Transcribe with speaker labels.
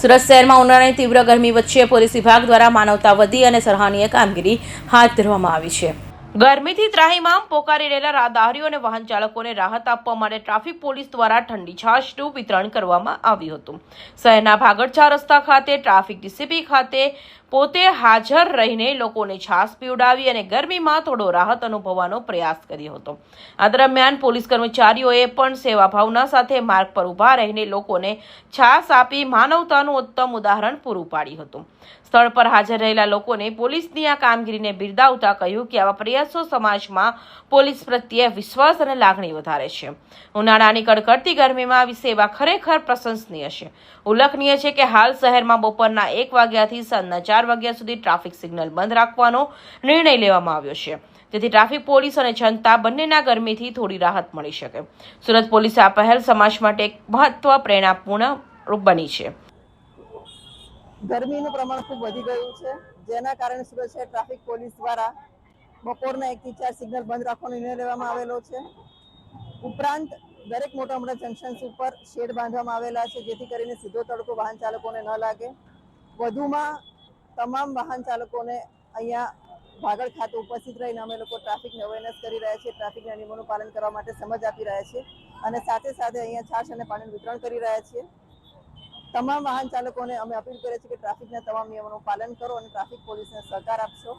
Speaker 1: સુરત શહેરમાં ઉનાળાની તીવ્ર ગરમી વચ્ચે પોલીસ વિભાગ દ્વારા માનવતાવધી અને સરાહનીય કામગીરી હાથ ધરવામાં આવી છે। ગરમીથી ત્રાહિમામ પોકારી રહેલા રાહદારીઓ અને વાહન ચાલકોને રાહત આપવા માટે ટ્રાફિક પોલીસ દ્વારા ઠંડી છાશનું વિતરણ કરવામાં આવ્યું હતું। શહેરના ભાગડ રસ્તા ખાતે ટ્રાફિક ડીસીપી ખાતે પોતે હાજર રહીને લોકોને છાશ પીવડાવી અને ગરમીમાં થોડો રાહત અનુભવવાનો પ્રયાસ કર્યો હતો। આ દરમિયાન પોલીસ કર્મચારીઓએ પણ સેવાભાવના સાથે માર્ગ પર ઊભા રહીને લોકોને છાશ આપી માનવતાનું ઉત્તમ ઉદાહરણ પૂરું પાડ્યું હતું। સ્થળ પર હાજર રહેલા લોકોને પોલીસની આ કામગીરીને બિરદાવતા કહ્યું કે આવા પ્રયાસો સમાજમાં પોલીસ પ્રત્યે વિશ્વાસ અને લાગણી વધારે છે। ઉનાળાની કડકડતી ગરમીમાં આવી સેવા ખરેખર પ્રશંસનીય છે। ઉલ્લેખનીય છે કે હાલ શહેરમાં બપોરના 1 વાગ્યાથી સાંજના 4 વાગ્યા સુધી ટ્રાફિક સિગ્નલ બંધ રાખવાનો નિર્ણય લેવામાં આવ્યો છે, જેથી ટ્રાફિક પોલીસ અને જનતા બંનેના ગરમીથી થોડી રાહત મળી શકે। સુરત પોલીસે આ પહેલ સમાજ માટે એક મહત્વ પ્રેરણાપૂર્ણ રૂપ બની છે।
Speaker 2: ગરમીનું પ્રમાણ ખૂબ વધી ગયું છે, જેના કારણે સુરત શહેર ટ્રાફિક પોલીસ દ્વારા બપોરના 1 થી 4 સિગ્નલ બંધ રાખવાનો નિર્ણય લેવામાં આવેલો છે। ઉપરાંત દરેક મોટા મોટા જંકશન્સ ઉપર શેડ બાંધવામાં આવેલા છે, જેથી કરીને સીધો તડકો વાહન ચાલકોને ન લાગે। વધુમાં તમામ વાહન ચાલકોને અહીંયા ભાગડ ખાતે ઉપસ્થિત રહીને અમે લોકો ટ્રાફિકને અવેરનેસ કરી રહ્યા છીએ, ટ્રાફિકના નિયમોનું પાલન કરવા માટે સમજ આપી રહ્યા છીએ અને સાથે સાથે અહીંયા છાશ અને પાણીનું વિતરણ કરી રહ્યા છીએ। તમામ વાહન ચાલકોને અમે અપીલ કરીએ છીએ કે ટ્રાફિકના તમામ નિયમોનું પાલન કરો અને ટ્રાફિક પોલીસને સહકાર આપશો।